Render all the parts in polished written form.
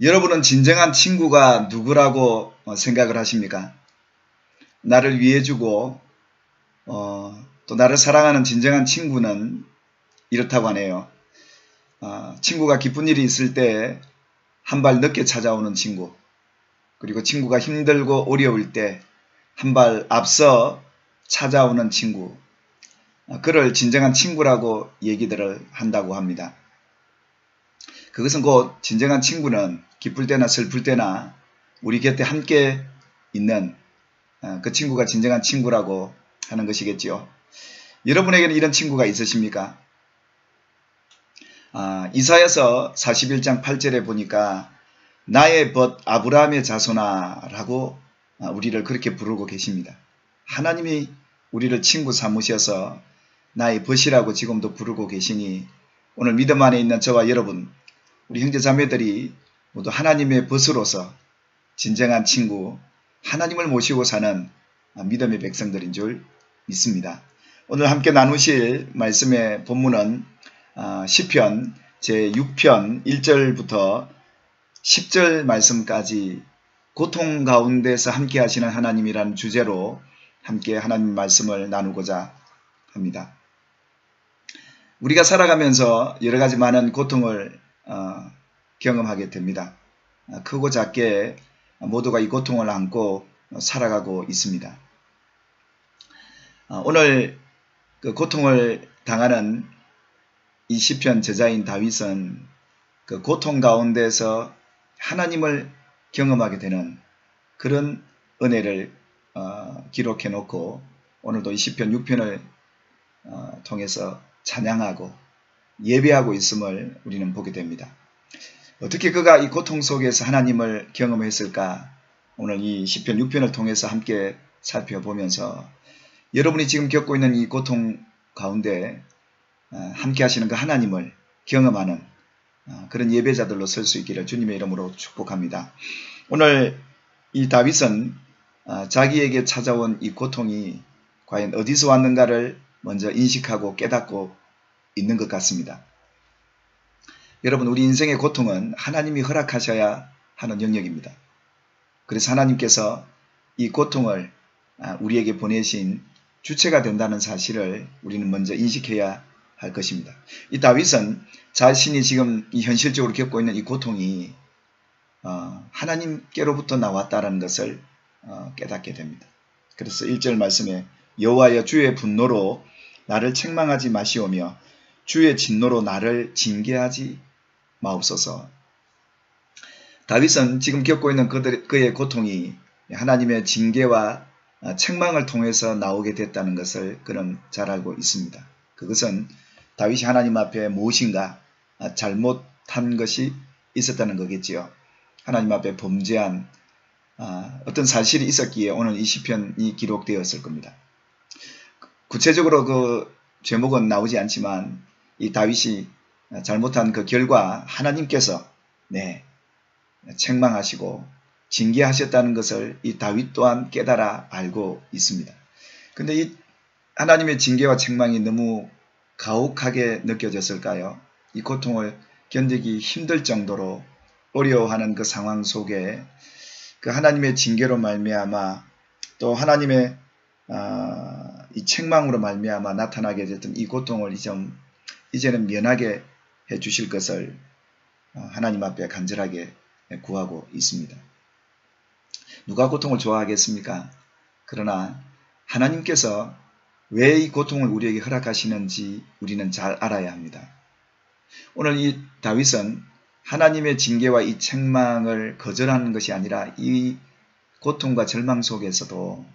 여러분은 진정한 친구가 누구라고 생각을 하십니까? 나를 위해주고 또 나를 사랑하는 진정한 친구는 이렇다고 하네요. 친구가 기쁜 일이 있을 때 한 발 늦게 찾아오는 친구, 그리고 친구가 힘들고 어려울 때 한 발 앞서 찾아오는 친구, 그를 진정한 친구라고 얘기들을 한다고 합니다. 그것은 곧 진정한 친구는 기쁠 때나 슬플 때나 우리 곁에 함께 있는 그 친구가 진정한 친구라고 하는 것이겠지요. 여러분에게는 이런 친구가 있으십니까? 이사야서 41장 8절에 보니까 나의 벗 아브라함의 자손아 라고 우리를 그렇게 부르고 계십니다. 하나님이 우리를 친구 삼으셔서 나의 벗이라고 지금도 부르고 계시니 오늘 믿음 안에 있는 저와 여러분, 우리 형제자매들이 모두 하나님의 벗으로서 진정한 친구, 하나님을 모시고 사는 믿음의 백성들인 줄 믿습니다. 오늘 함께 나누실 말씀의 본문은 시편 제6편 1절부터 10절 말씀까지 고통 가운데서 함께 하시는 하나님이라는 주제로 함께 하나님 말씀을 나누고자 합니다. 우리가 살아가면서 여러가지 많은 고통을 경험하게 됩니다. 크고 작게 모두가 이 고통을 안고 살아가고 있습니다. 오늘 그 고통을 당하는 이 시편 저자인 다윗은 그 고통 가운데서 하나님을 경험하게 되는 그런 은혜를 기록해 놓고 오늘도 이 시편 6편을 통해서 찬양하고 예배하고 있음을 우리는 보게 됩니다. 어떻게 그가 이 고통 속에서 하나님을 경험했을까? 오늘 이 시편 6편을 통해서 함께 살펴보면서 여러분이 지금 겪고 있는 이 고통 가운데 함께 하시는 그 하나님을 경험하는 그런 예배자들로 설 수 있기를 주님의 이름으로 축복합니다. 오늘 이 다윗은 자기에게 찾아온 이 고통이 과연 어디서 왔는가를 먼저 인식하고 깨닫고 있는 것 같습니다. 여러분, 우리 인생의 고통은 하나님이 허락하셔야 하는 영역입니다. 그래서 하나님께서 이 고통을 우리에게 보내신 주체가 된다는 사실을 우리는 먼저 인식해야 할 것입니다. 이 다윗은 자신이 지금 이 현실적으로 겪고 있는 이 고통이 하나님께로부터 나왔다는 것을 깨닫게 됩니다. 그래서 1절 말씀에 여호와여 주의 분노로 나를 책망하지 마시오며 주의 진노로 나를 징계하지 마옵소서. 다윗은 지금 겪고 있는 그의 고통이 하나님의 징계와 책망을 통해서 나오게 됐다는 것을 그는 잘 알고 있습니다. 그것은 다윗이 하나님 앞에 무엇인가 잘못한 것이 있었다는 거겠지요. 하나님 앞에 범죄한 어떤 사실이 있었기에 오늘 이 시편이 기록되었을 겁니다. 구체적으로 그 제목은 나오지 않지만 이 다윗이 잘못한 그 결과 하나님께서 책망하시고 징계하셨다는 것을 이 다윗 또한 깨달아 알고 있습니다. 근데 이 하나님의 징계와 책망이 너무 가혹하게 느껴졌을까요? 이 고통을 견디기 힘들 정도로 어려워하는 그 상황 속에 그 하나님의 징계로 말미암아 또 하나님의 이 책망으로 말미암아 나타나게 됐던 이 고통을 이제는 면하게 해 주실 것을 하나님 앞에 간절하게 구하고 있습니다. 누가 고통을 좋아하겠습니까? 그러나 하나님께서 왜 이 고통을 우리에게 허락하시는지 우리는 잘 알아야 합니다. 오늘 이 다윗은 하나님의 징계와 이 책망을 거절하는 것이 아니라 이 고통과 절망 속에서도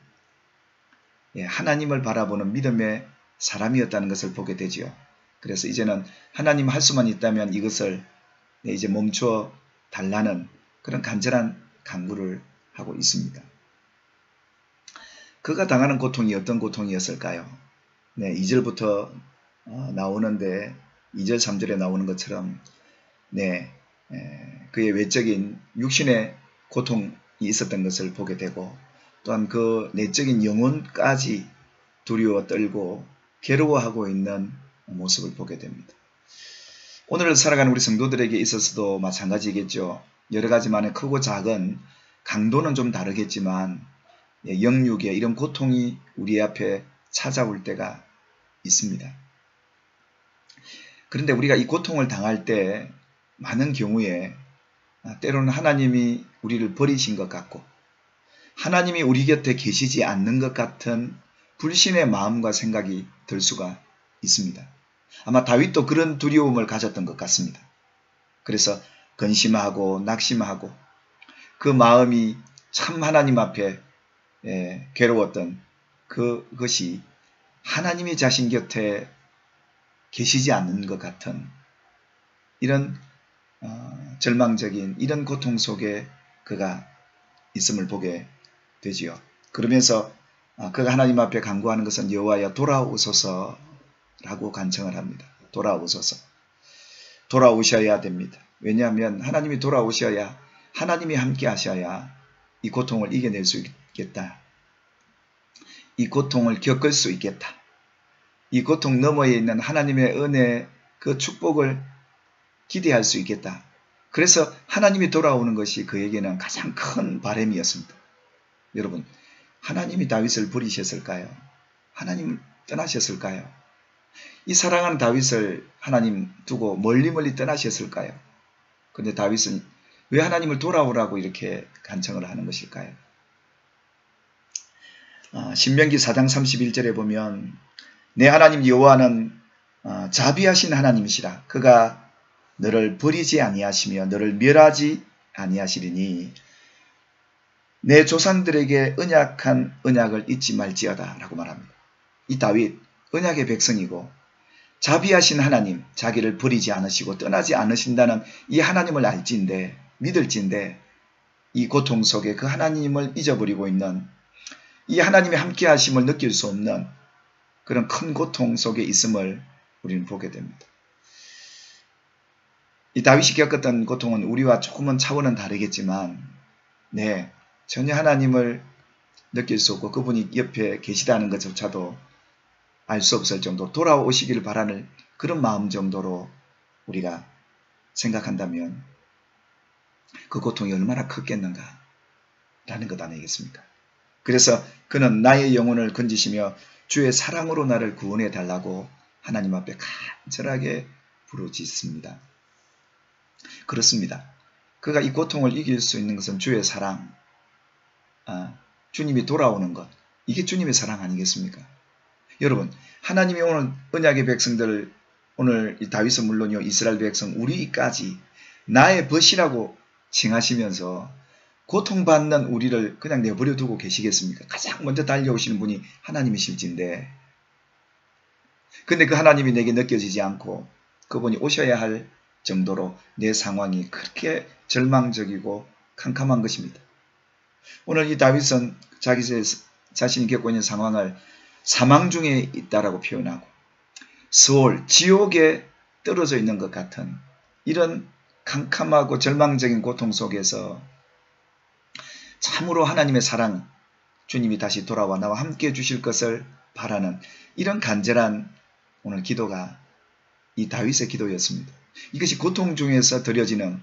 하나님을 바라보는 믿음의 사람이었다는 것을 보게 되지요. 그래서 이제는 하나님 할 수만 있다면 이것을 이제 멈춰 달라는 그런 간절한 간구를 하고 있습니다. 그가 당하는 고통이 어떤 고통이었을까요? 2절부터 나오는데 2절 3절에 나오는 것처럼 그의 외적인 육신의 고통이 있었던 것을 보게 되고 또한 그 내적인 영혼까지 두려워 떨고 괴로워하고 있는 모습을 보게 됩니다. 오늘을 살아가는 우리 성도들에게 있어서도 마찬가지겠죠. 여러 가지만의 크고 작은 강도는 좀 다르겠지만 영육의 이런 고통이 우리 앞에 찾아올 때가 있습니다. 그런데 우리가 이 고통을 당할 때 많은 경우에 때로는 하나님이 우리를 버리신 것 같고 하나님이 우리 곁에 계시지 않는 것 같은 불신의 마음과 생각이 들 수가 있습니다. 아마 다윗도 그런 두려움을 가졌던 것 같습니다. 그래서 근심하고 낙심하고 그 마음이 참 하나님 앞에 괴로웠던 그것이 하나님이 자신 곁에 계시지 않는 것 같은 이런 절망적인 이런 고통 속에 그가 있음을 보게 되지요. 그러면서 그가 하나님 앞에 간구하는 것은 여호와여 돌아오소서라고 간청을 합니다. 돌아오소서. 돌아오셔야 됩니다. 왜냐하면 하나님이 돌아오셔야 하나님이 함께 하셔야 이 고통을 이겨낼 수 있겠다. 이 고통을 겪을 수 있겠다. 이 고통 너머에 있는 하나님의 은혜 그 축복을 기대할 수 있겠다. 그래서 하나님이 돌아오는 것이 그에게는 가장 큰 바람이었습니다. 여러분, 하나님이 다윗을 버리셨을까요? 하나님 떠나셨을까요? 이 사랑하는 다윗을 하나님 두고 멀리 떠나셨을까요? 그런데 다윗은 왜 하나님을 돌아오라고 이렇게 간청을 하는 것일까요? 신명기 4장 31절에 보면 내 하나님 여호와는 자비하신 하나님이시라. 그가 너를 버리지 아니하시며 너를 멸하지 아니하시리니 내 조상들에게 언약한 언약을 잊지 말지어다 라고 말합니다. 이 다윗 언약의 백성이고 자비하신 하나님, 자기를 버리지 않으시고 떠나지 않으신다는 이 하나님을 알지인데 믿을지인데 이 고통 속에 그 하나님을 잊어버리고 있는 이 하나님의 함께 하심을 느낄 수 없는 그런 큰 고통 속에 있음을 우리는 보게 됩니다. 이 다윗이 겪었던 고통은 우리와 조금은 차원은 다르겠지만 전혀 하나님을 느낄 수 없고 그분이 옆에 계시다는 것조차도 알 수 없을 정도로 돌아오시기를 바라는 그런 마음 정도로 우리가 생각한다면 그 고통이 얼마나 컸겠는가 라는 것 아니겠습니까? 그래서 그는 나의 영혼을 건지시며 주의 사랑으로 나를 구원해 달라고 하나님 앞에 간절하게 부르짖습니다. 그렇습니다. 그가 이 고통을 이길 수 있는 것은 주의 사랑, 주님이 돌아오는 것, 이게 주님의 사랑 아니겠습니까? 여러분, 하나님이 오늘 언약의 백성들, 오늘 이 다윗은 물론이요 이스라엘 백성 우리까지 나의 벗이라고 칭하시면서 고통받는 우리를 그냥 내버려 두고 계시겠습니까? 가장 먼저 달려오시는 분이 하나님이실진데 근데 그 하나님이 내게 느껴지지 않고 그분이 오셔야 할 정도로 내 상황이 그렇게 절망적이고 캄캄한 것입니다. 오늘 이 다윗은 자기 자신이 겪고 있는 상황을 사망 중에 있다라고 표현하고 스올, 지옥에 떨어져 있는 것 같은 이런 캄캄하고 절망적인 고통 속에서 참으로 하나님의 사랑, 주님이 다시 돌아와 나와 함께 해주실 것을 바라는 이런 간절한 오늘 기도가 이 다윗의 기도였습니다. 이것이 고통 중에서 드려지는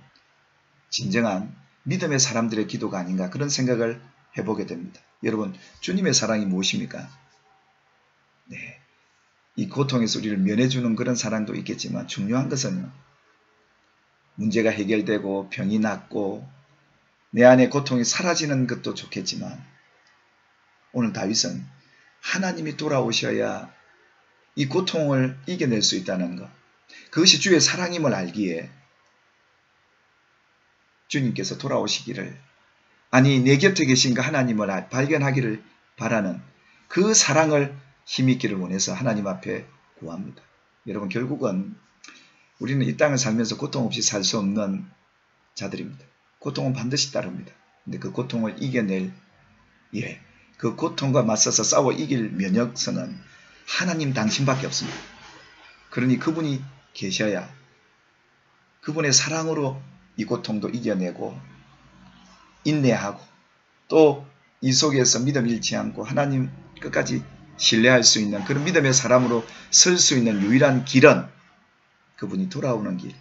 진정한 믿음의 사람들의 기도가 아닌가 그런 생각을 해보게 됩니다. 여러분, 주님의 사랑이 무엇입니까? 이 고통에서 우리를 면해주는 그런 사랑도 있겠지만 중요한 것은 문제가 해결되고 병이 낫고 내 안의 고통이 사라지는 것도 좋겠지만 오늘 다윗은 하나님이 돌아오셔야 이 고통을 이겨낼 수 있다는 것, 그것이 주의 사랑임을 알기에 주님께서 돌아오시기를, 아니 내 곁에 계신 그 하나님을 발견하기를 바라는 그 사랑을 힘있기를 원해서 하나님 앞에 구합니다. 여러분, 결국은 우리는 이 땅을 살면서 고통 없이 살 수 없는 자들입니다. 고통은 반드시 따릅니다. 근데 그 고통을 이겨낼 그 고통과 맞서서 싸워 이길 면역성은 하나님 당신밖에 없습니다. 그러니 그분이 계셔야 그분의 사랑으로 이 고통도 이겨내고 인내하고 또 이 속에서 믿음 잃지 않고 하나님 끝까지 신뢰할 수 있는 그런 믿음의 사람으로 설 수 있는 유일한 길은 그분이 돌아오는 길,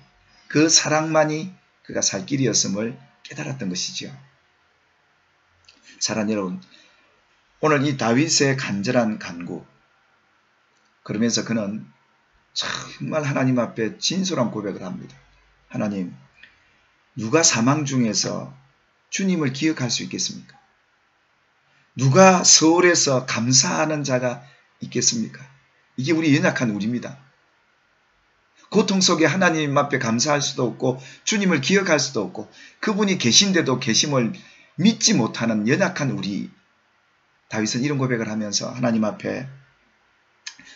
그 사랑만이 그가 살 길이었음을 깨달았던 것이지요. 사랑하는 여러분, 오늘 이 다윗의 간절한 간구, 그러면서 그는 정말 하나님 앞에 진솔한 고백을 합니다. 하나님, 누가 사망 중에서 주님을 기억할 수 있겠습니까? 누가 서울에서 감사하는 자가 있겠습니까? 이게 우리 연약한 우리입니다. 고통 속에 하나님 앞에 감사할 수도 없고 주님을 기억할 수도 없고 그분이 계신데도 계심을 믿지 못하는 연약한 우리. 다윗은 이런 고백을 하면서 하나님 앞에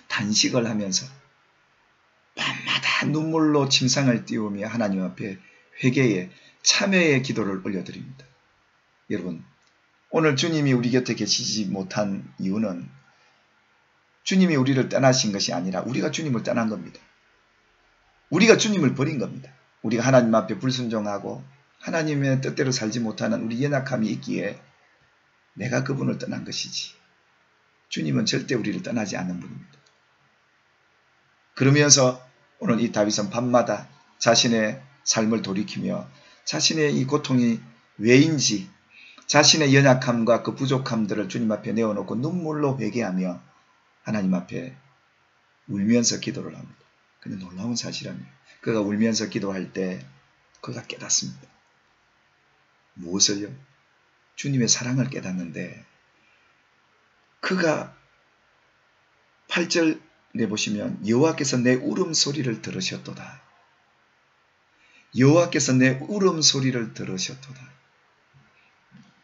단식을 하면서 밤마다 눈물로 침상을 띄우며 하나님 앞에 회개의 참회의 기도를 올려드립니다. 여러분, 오늘 주님이 우리 곁에 계시지 못한 이유는 주님이 우리를 떠나신 것이 아니라 우리가 주님을 떠난 겁니다. 우리가 주님을 버린 겁니다. 우리가 하나님 앞에 불순종하고 하나님의 뜻대로 살지 못하는 우리 연약함이 있기에 내가 그분을 떠난 것이지 주님은 절대 우리를 떠나지 않는 분입니다. 그러면서 오늘 이 다윗은 밤마다 자신의 삶을 돌이키며 자신의 이 고통이 왜인지 자신의 연약함과 그 부족함들을 주님 앞에 내어놓고 눈물로 회개하며 하나님 앞에 울면서 기도를 합니다. 근데 놀라운 사실은 그가 울면서 기도할 때 그가 깨닫습니다. 무엇을요? 주님의 사랑을 깨닫는데 그가 8절에 보시면 여호와께서 내 울음소리를 들으셨도다. 여호와께서 내 울음소리를 들으셨도다.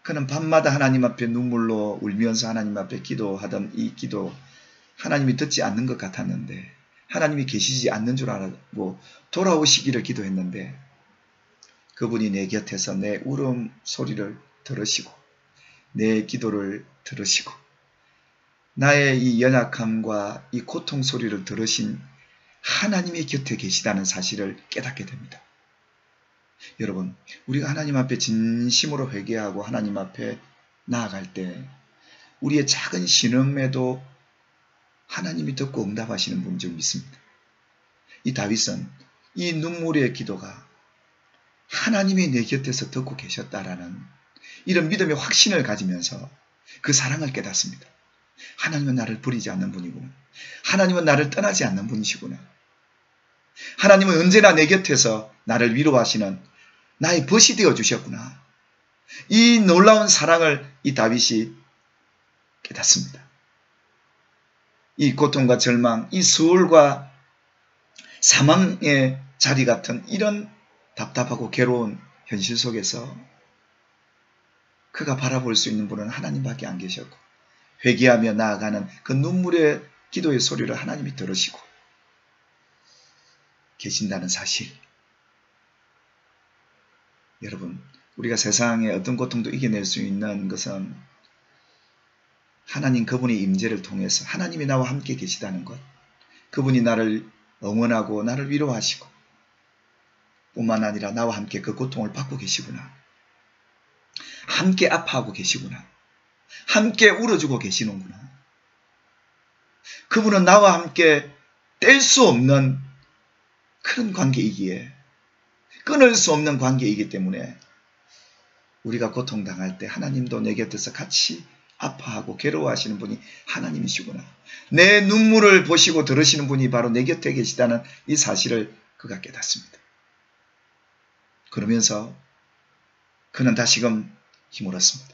그는 밤마다 하나님 앞에 눈물로 울면서 하나님 앞에 기도하던 이 기도 하나님이 듣지 않는 것 같았는데 하나님이 계시지 않는 줄 알고 돌아오시기를 기도했는데 그분이 내 곁에서 내 울음소리를 들으시고 내 기도를 들으시고 나의 이 연약함과 이 고통 소리를 들으신 하나님의 곁에 계시다는 사실을 깨닫게 됩니다. 여러분, 우리가 하나님 앞에 진심으로 회개하고 하나님 앞에 나아갈 때 우리의 작은 신음에도 하나님이 듣고 응답하시는 분인 줄 믿습니다. 이 다윗은 이 눈물의 기도가 하나님이 내 곁에서 듣고 계셨다라는 이런 믿음의 확신을 가지면서 그 사랑을 깨닫습니다. 하나님은 나를 버리지 않는 분이구나. 하나님은 나를 떠나지 않는 분이시구나. 하나님은 언제나 내 곁에서 나를 위로하시는 나의 벗이 되어 주셨구나. 이 놀라운 사랑을 이 다윗이 깨닫습니다. 이 고통과 절망, 이 수월과 사망의 자리 같은 이런 답답하고 괴로운 현실 속에서 그가 바라볼 수 있는 분은 하나님밖에 안 계셨고 회개하며 나아가는 그 눈물의 기도의 소리를 하나님이 들으시고 계신다는 사실. 여러분, 우리가 세상의 어떤 고통도 이겨낼 수 있는 것은 하나님 그분의 임재를 통해서 하나님이 나와 함께 계시다는 것, 그분이 나를 응원하고 나를 위로하시고 뿐만 아니라 나와 함께 그 고통을 받고 계시구나. 함께 아파하고 계시구나. 함께 울어주고 계시는구나. 그분은 나와 함께 뗄 수 없는 그런 관계이기에 끊을 수 없는 관계이기 때문에 우리가 고통당할 때 하나님도 내 곁에서 같이 아파하고 괴로워하시는 분이 하나님이시구나. 내 눈물을 보시고 들으시는 분이 바로 내 곁에 계시다는 이 사실을 그가 깨닫습니다. 그러면서 그는 다시금 힘을 얻습니다.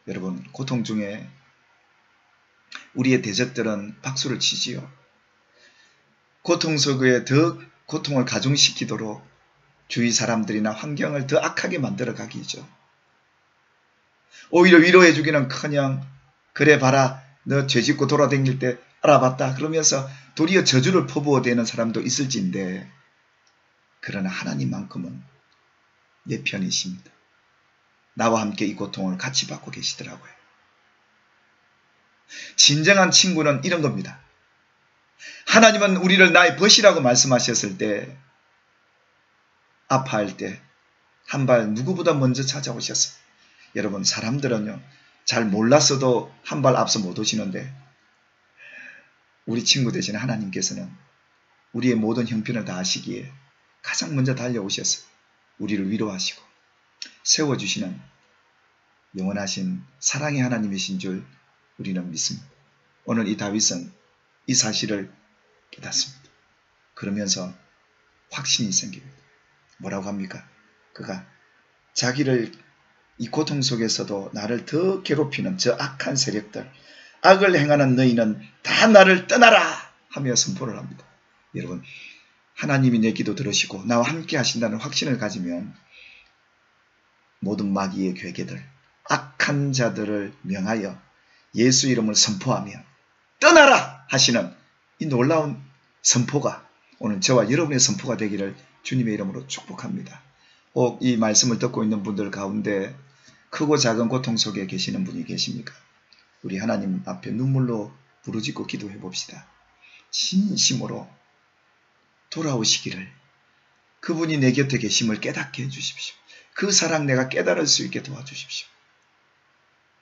여러분, 고통 중에 우리의 대적들은 박수를 치지요. 고통 속에 더 고통을 가중시키도록 주위 사람들이나 환경을 더 악하게 만들어 가기죠. 오히려 위로해 주기는커녕 그래 봐라, 너 죄짓고 돌아다닐 때 알아봤다 그러면서 도리어 저주를 퍼부어대는 사람도 있을진데 그러나 하나님만큼은 내 편이십니다. 나와 함께 이 고통을 같이 받고 계시더라고요. 진정한 친구는 이런 겁니다. 하나님은 우리를 나의 벗이라고 말씀하셨을 때 아파할 때 한 발 누구보다 먼저 찾아오셨어요. 여러분, 사람들은요 잘 몰랐어도 한 발 앞서 못 오시는데 우리 친구 대신 하나님께서는 우리의 모든 형편을 다 아시기에 가장 먼저 달려오셔서 우리를 위로하시고 세워주시는 영원하신 사랑의 하나님이신 줄 우리는 믿습니다. 오늘 이 다윗은 이 사실을 깨닫습니다. 그러면서 확신이 생깁니다. 뭐라고 합니까? 그가 자기를 이 고통 속에서도 나를 더 괴롭히는 저 악한 세력들, 악을 행하는 너희는 다 나를 떠나라 하며 선포를 합니다. 여러분, 하나님이 내 기도 들으시고 나와 함께 하신다는 확신을 가지면 모든 마귀의 괴계들, 악한 자들을 명하여 예수 이름을 선포하며 떠나라 하시는 이 놀라운 선포가 오늘 저와 여러분의 선포가 되기를 주님의 이름으로 축복합니다. 혹 이 말씀을 듣고 있는 분들 가운데 크고 작은 고통 속에 계시는 분이 계십니까? 우리 하나님 앞에 눈물로 부르짖고 기도해 봅시다. 진심으로 돌아오시기를, 그분이 내 곁에 계심을 깨닫게 해주십시오. 그 사랑 내가 깨달을 수 있게 도와주십시오.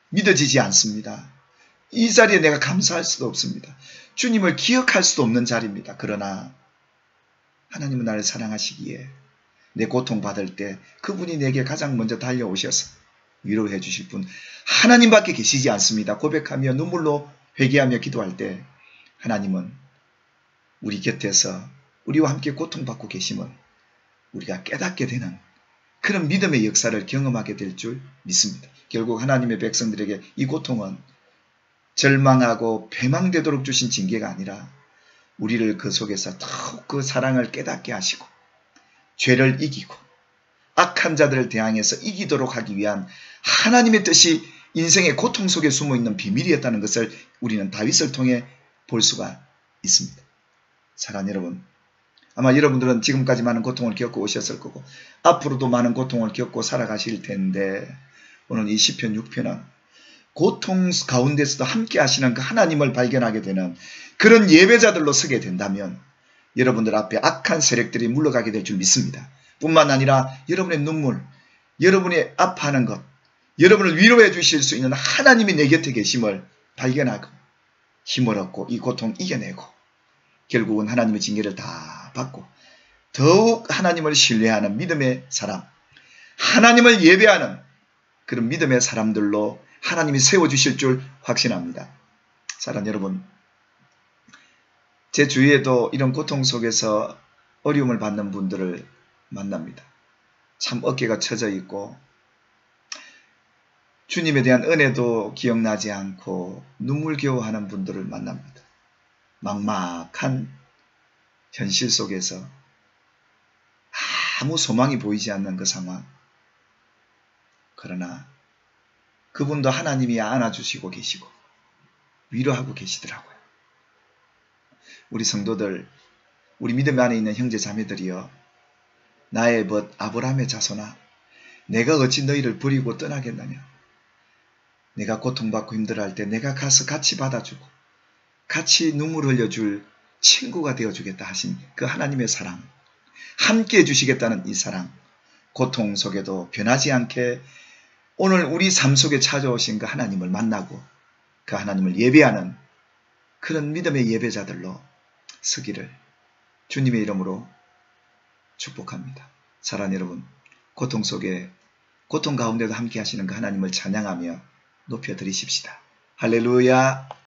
믿어지지 않습니다. 이 자리에 내가 감사할 수도 없습니다. 주님을 기억할 수도 없는 자리입니다. 그러나 하나님은 나를 사랑하시기에 내 고통받을 때 그분이 내게 가장 먼저 달려오셔서 위로해 주실 분 하나님밖에 계시지 않습니다. 고백하며 눈물로 회개하며 기도할 때 하나님은 우리 곁에서 우리와 함께 고통받고 계심을 우리가 깨닫게 되는 그런 믿음의 역사를 경험하게 될 줄 믿습니다. 결국 하나님의 백성들에게 이 고통은 절망하고 패망되도록 주신 징계가 아니라 우리를 그 속에서 더욱 그 사랑을 깨닫게 하시고 죄를 이기고 악한 자들을 대항해서 이기도록 하기 위한 하나님의 뜻이 인생의 고통 속에 숨어있는 비밀이었다는 것을 우리는 다윗을 통해 볼 수가 있습니다. 사랑하는 여러분, 아마 여러분들은 지금까지 많은 고통을 겪고 오셨을 거고 앞으로도 많은 고통을 겪고 살아가실 텐데 오늘 이 시편 6편은 고통 가운데서도 함께 하시는 그 하나님을 발견하게 되는 그런 예배자들로 서게 된다면 여러분들 앞에 악한 세력들이 물러가게 될 줄 믿습니다. 뿐만 아니라 여러분의 눈물, 여러분의 아파하는 것, 여러분을 위로해 주실 수 있는 하나님이 내 곁에 계심을 발견하고 힘을 얻고 이 고통 이겨내고 결국은 하나님의 징계를 다 받고 더욱 하나님을 신뢰하는 믿음의 사람, 하나님을 예배하는 그런 믿음의 사람들로 하나님이 세워주실 줄 확신합니다. 사랑하는 여러분, 제 주위에도 이런 고통 속에서 어려움을 받는 분들을 만납니다. 참 어깨가 처져 있고 주님에 대한 은혜도 기억나지 않고 눈물겨워하는 분들을 만납니다. 막막한 현실 속에서 아무 소망이 보이지 않는 그 상황. 그러나 그분도 하나님이 안아주시고 계시고 위로하고 계시더라고요. 우리 성도들, 우리 믿음 안에 있는 형제 자매들이여, 나의 벗 아브라함의 자손아, 내가 어찌 너희를 버리고 떠나겠느냐. 내가 고통받고 힘들어할 때 내가 가서 같이 받아주고 같이 눈물 흘려줄 친구가 되어주겠다 하신 그 하나님의 사랑, 함께 해주시겠다는 이 사랑, 고통 속에도 변하지 않게 오늘 우리 삶 속에 찾아오신 그 하나님을 만나고 그 하나님을 예배하는 그런 믿음의 예배자들로 서기를 주님의 이름으로 축복합니다. 사랑하는 여러분, 고통 속에 고통 가운데도 함께 하시는 그 하나님을 찬양하며 높여드리십시다. 할렐루야.